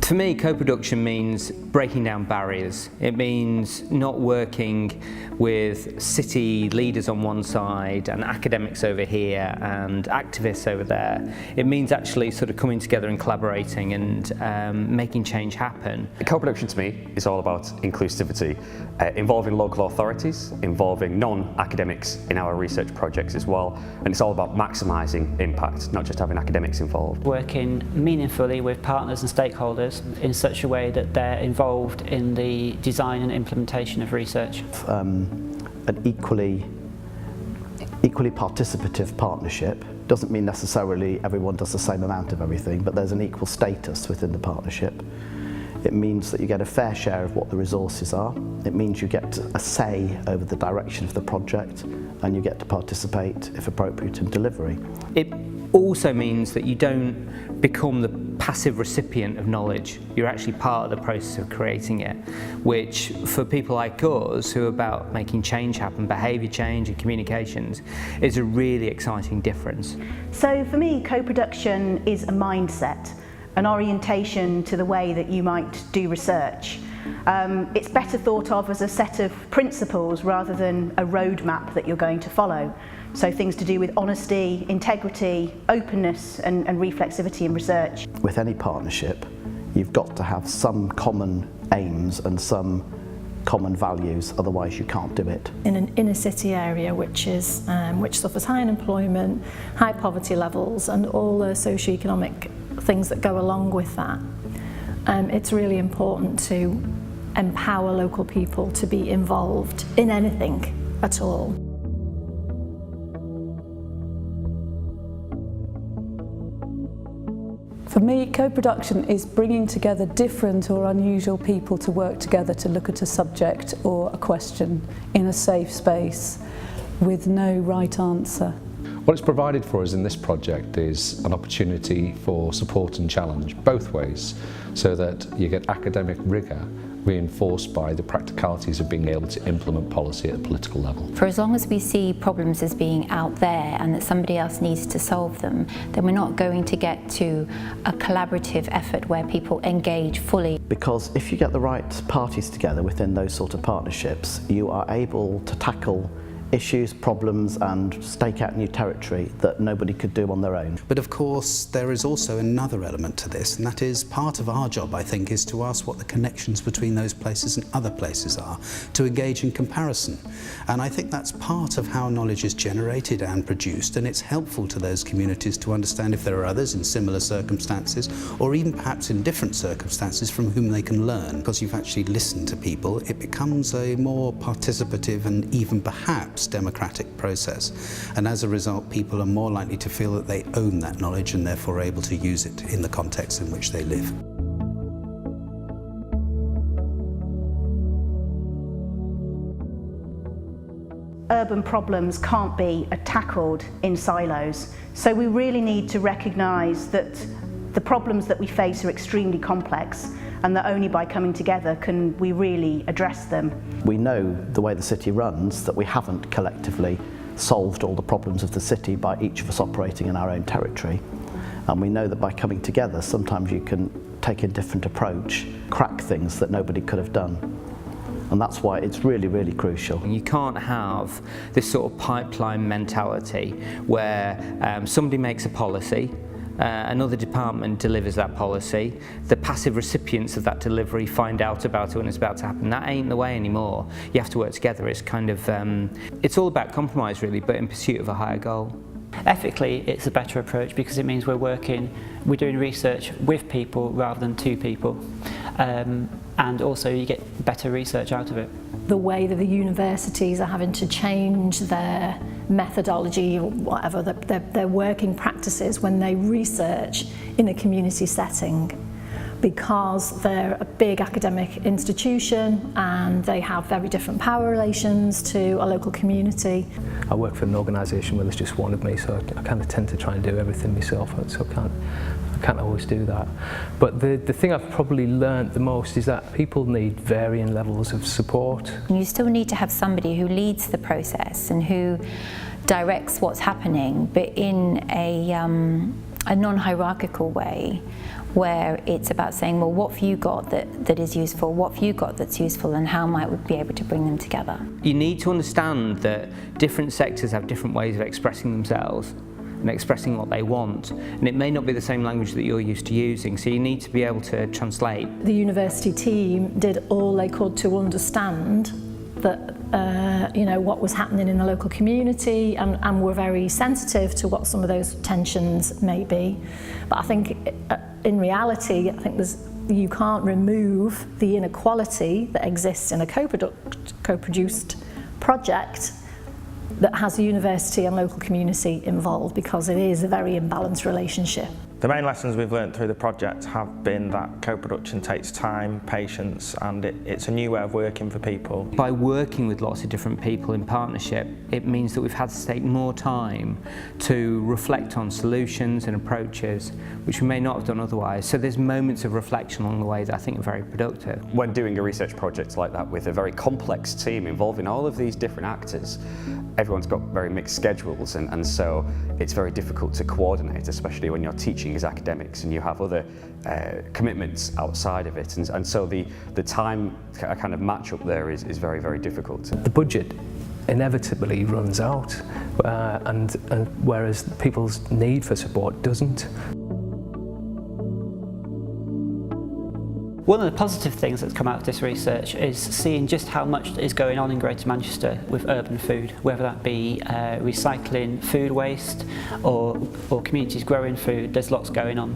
For me, co-production means breaking down barriers. It means not working with city leaders on one side and academics over here and activists over there. It means actually sort of coming together and collaborating and making change happen. Co-production to me is all about inclusivity, involving local authorities, involving non-academics in our research projects as well, and it's all about maximising impact, not just having academics involved. Working meaningfully with partners and stakeholders in such a way that they're involved in the design and implementation of research. An equally participative partnership doesn't mean necessarily everyone does the same amount of everything, but there's an equal status within the partnership. It means that you get a fair share of what the resources are. It means you get a say over the direction of the project, and you get to participate, if appropriate, in delivery. It also means that you don't become the passive recipient of knowledge. You're actually part of the process of creating it, which for people like us who are about making change happen, behaviour change and communications, is a really exciting difference. So for me, co-production is a mindset, an orientation to the way that you might do research. It's better thought of as a set of principles rather than a roadmap that you're going to follow. So things to do with honesty, integrity, openness and reflexivity in research. With any partnership, you've got to have some common aims and some common values, otherwise you can't do it. In an inner city area which suffers high unemployment, high poverty levels and all the socio-economic things that go along with that, it's really important to empower local people to be involved in anything at all. For me, co-production is bringing together different or unusual people to work together to look at a subject or a question in a safe space with no right answer. What it's provided for us in this project is an opportunity for support and challenge both ways, so that you get academic rigour reinforced by the practicalities of being able to implement policy at a political level. For as long as we see problems as being out there and that somebody else needs to solve them, then we're not going to get to a collaborative effort where people engage fully. Because if you get the right parties together within those sort of partnerships, you are able to tackle issues, problems and stake out new territory that nobody could do on their own. But of course there is also another element to this, and that is part of our job, I think, is to ask what the connections between those places and other places are, to engage in comparison. And I think that's part of how knowledge is generated and produced, and it's helpful to those communities to understand if there are others in similar circumstances or even perhaps in different circumstances from whom they can learn. Because you've actually listened to people, it becomes a more participative and even perhaps democratic process, and as a result people are more likely to feel that they own that knowledge and therefore able to use it in the context in which they live. Urban problems can't be tackled in silos, so we really need to recognise that the problems that we face are extremely complex and that only by coming together can we really address them. We know the way the city runs that we haven't collectively solved all the problems of the city by each of us operating in our own territory, and we know that by coming together sometimes you can take a different approach, crack things that nobody could have done. And that's why it's really, really crucial. You can't have this sort of pipeline mentality where somebody makes a policy, another department delivers that policy, the passive recipients of that delivery find out about it when it's about to happen. That ain't the way anymore. You have to work together. It's kind of, it's all about compromise really, but in pursuit of a higher goal. Ethically, it's a better approach because it means we're doing research with people rather than to people. And also you get better research out of it. The way that the universities are having to change their methodology or whatever, their working practices when they research in a community setting, because they're a big academic institution and they have very different power relations to a local community. I work for an organisation where there's just one of me, so I kind of tend to try and do everything myself, so I can't always do that. But the thing I've probably learnt the most is that people need varying levels of support. You still need to have somebody who leads the process and who directs what's happening, but in a non-hierarchical way, where it's about saying, well, what have you got that is useful, what have you got that's useful, and how might we be able to bring them together? You need to understand that different sectors have different ways of expressing themselves and expressing what they want, and it may not be the same language that you're used to using, so you need to be able to translate. The university team did all they could to understand that what was happening in the local community, and were very sensitive to what some of those tensions may be. But I think in reality, I think you can't remove the inequality that exists in a co-produced project that has the university and local community involved, because it is a very imbalanced relationship. The main lessons we've learned through the project have been that co-production takes time, patience, and it's a new way of working for people. By working with lots of different people in partnership, it means that we've had to take more time to reflect on solutions and approaches which we may not have done otherwise. So there's moments of reflection along the way that I think are very productive. When doing a research project like that with a very complex team involving all of these different actors, everyone's got very mixed schedules, and so it's very difficult to coordinate, especially when you're teaching as academics and you have other commitments outside of it, and so the time kind of match up there is very, very difficult. The budget inevitably runs out, and whereas people's need for support doesn't. One of the positive things that's come out of this research is seeing just how much is going on in Greater Manchester with urban food, whether that be recycling food waste or communities growing food. There's lots going on.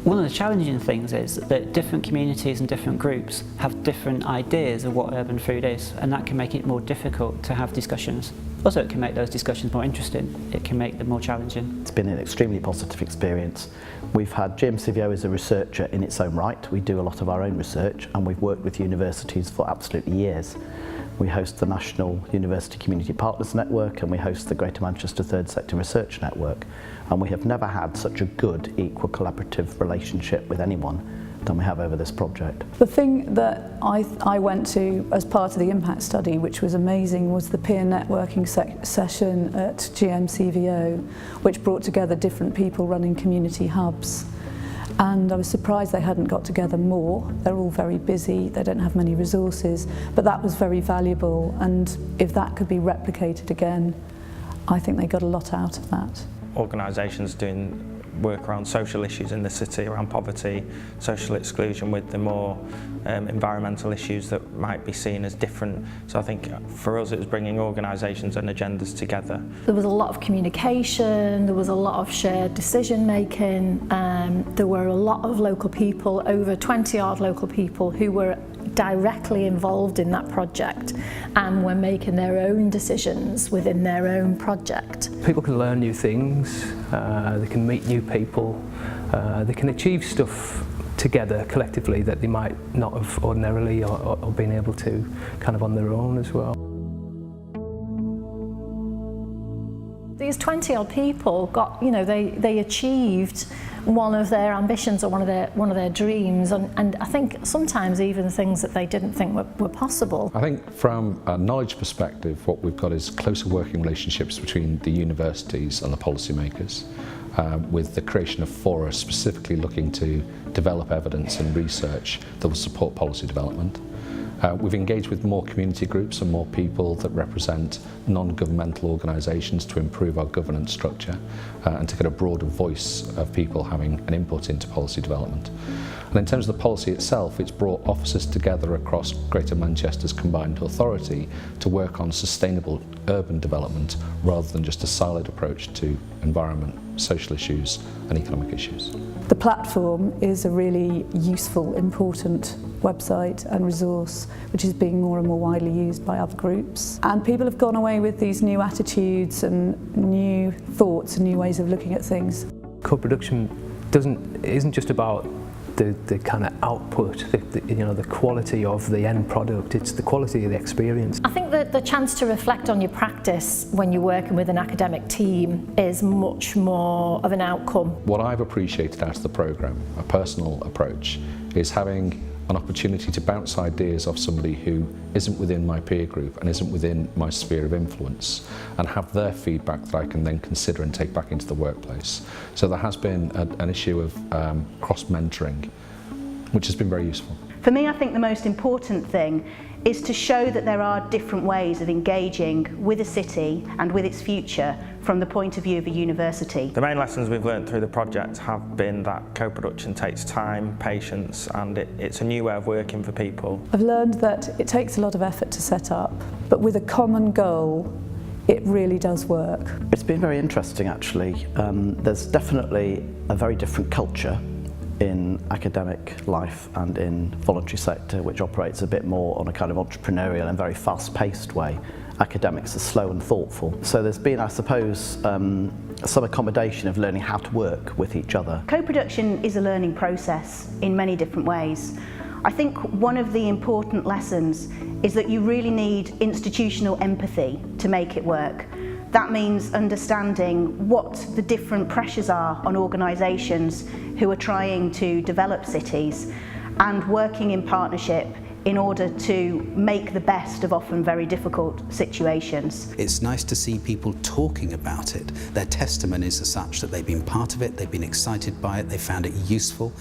One of the challenging things is that different communities and different groups have different ideas of what urban food is, and that can make it more difficult to have discussions. Also, it can make those discussions more interesting. It can make them more challenging. It's been an extremely positive experience. We've had GMCVO as a researcher in its own right. We do a lot of our own research, and we've worked with universities for absolutely years. We host the National University Community Partners Network, and we host the Greater Manchester Third Sector Research Network, and we have never had such a good, equal, collaborative relationship with anyone than we have over this project. The thing that I went to as part of the impact study, which was amazing, was the peer networking session at GMCVO, which brought together different people running community hubs. And I was surprised they hadn't got together more. They're all very busy, they don't have many resources, but that was very valuable, and if that could be replicated again, I think they got a lot out of that. Organisations doing work around social issues in the city, around poverty, social exclusion, with the more environmental issues that might be seen as different. So I think for us it was bringing organisations and agendas together. There was a lot of communication, there was a lot of shared decision making, there were a lot of local people, over 20 odd local people who were directly involved in that project and were making their own decisions within their own project. People can learn new things, they can meet new people, they can achieve stuff together collectively that they might not have ordinarily or been able to kind of on their own as well. These 20 odd people got, they achieved one of their ambitions or one of their dreams, and I think sometimes even things that they didn't think were possible. I think from a knowledge perspective, what we've got is closer working relationships between the universities and the policymakers, with the creation of fora specifically looking to develop evidence and research that will support policy development. We've engaged with more community groups and more people that represent non-governmental organisations to improve our governance structure and to get a broader voice of people having an input into policy development. And in terms of the policy itself, it's brought officers together across Greater Manchester's combined authority to work on sustainable urban development rather than just a siloed approach to environment, social issues and economic issues. The platform is a really useful, important website and resource which is being more and more widely used by other groups. And people have gone away with these new attitudes and new thoughts and new ways of looking at things. Co-production isn't just about the kind of output, the quality of the end product. It's the quality of the experience. I think that the chance to reflect on your practice when you're working with an academic team is much more of an outcome. What I've appreciated out of the programme, a personal approach, is having an opportunity to bounce ideas off somebody who isn't within my peer group and isn't within my sphere of influence, and have their feedback that I can then consider and take back into the workplace. So there has been an issue of cross-mentoring, which has been very useful. For me, I think the most important thing is to show that there are different ways of engaging with a city and with its future from the point of view of a university. The main lessons we've learned through the project have been that co-production takes time, patience, and it's a new way of working for people. I've learned that it takes a lot of effort to set up, but with a common goal, it really does work. It's been very interesting actually. There's definitely a very different culture in academic life and in voluntary sector, which operates a bit more on a kind of entrepreneurial and very fast-paced way. Academics are slow and thoughtful. So there's been, I suppose, some accommodation of learning how to work with each other. Co-production is a learning process in many different ways. I think one of the important lessons is that you really need institutional empathy to make it work. That means understanding what the different pressures are on organisations who are trying to develop cities and working in partnership in order to make the best of often very difficult situations. It's nice to see people talking about it. Their testimonies are such that they've been part of it, they've been excited by it, they found it useful,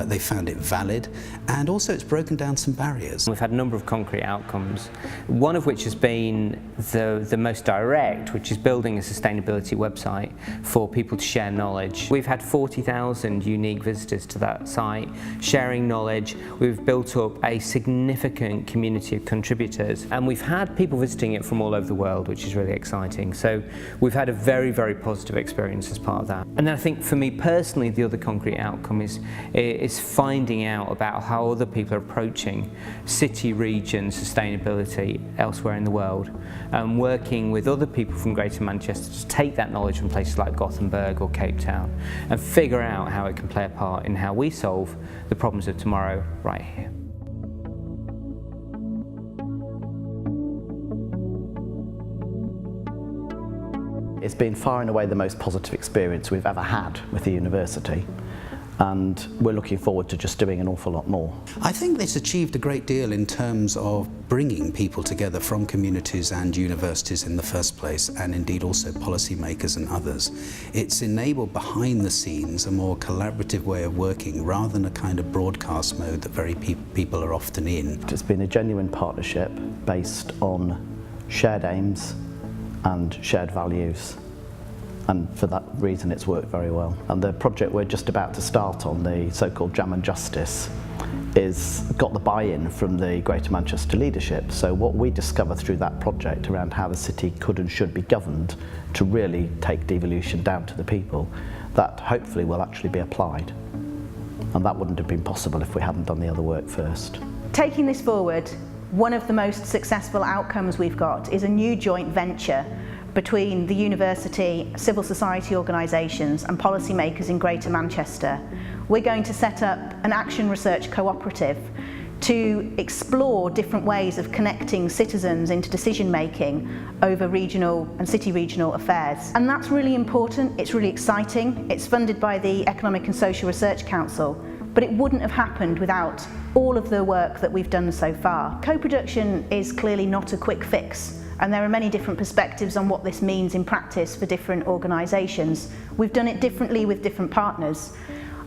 they found it valid, and also it's broken down some barriers. We've had a number of concrete outcomes, one of which has been the most direct, which is building a sustainability website for people to share knowledge. We've had 40,000 unique visitors to that site, sharing knowledge. We've built up a significant community of contributors, and we've had people visiting it from all over the world, which is really exciting. So we've had a very, very positive experience as part of that. And then I think for me personally, the other concrete outcome is finding out about how other people are approaching city region sustainability elsewhere in the world, and working with other people from Greater Manchester to take that knowledge from places like Gothenburg or Cape Town and figure out how it can play a part in how we solve the problems of tomorrow right here. It's been far and away the most positive experience we've ever had with the university, and we're looking forward to just doing an awful lot more. I think it's achieved a great deal in terms of bringing people together from communities and universities in the first place, and indeed also policymakers and others. It's enabled behind the scenes a more collaborative way of working rather than a kind of broadcast mode that very people are often in. It's been a genuine partnership based on shared aims and shared values, and for that reason it's worked very well. And the project we're just about to start on, the so-called Jam and Justice, is got the buy-in from the Greater Manchester leadership. So what we discover through that project around how the city could and should be governed to really take devolution down to the people, that hopefully will actually be applied. And that wouldn't have been possible if we hadn't done the other work first. Taking this forward, one of the most successful outcomes we've got is a new joint venture between the university, civil society organisations and policymakers in Greater Manchester. We're going to set up an action research cooperative to explore different ways of connecting citizens into decision making over regional and city regional affairs. And that's really important, it's really exciting. It's funded by the Economic and Social Research Council, but it wouldn't have happened without all of the work that we've done so far. Co-production is clearly not a quick fix, and there are many different perspectives on what this means in practice for different organisations. We've done it differently with different partners.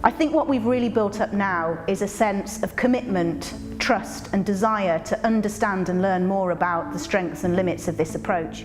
I think what we've really built up now is a sense of commitment, trust and desire to understand and learn more about the strengths and limits of this approach.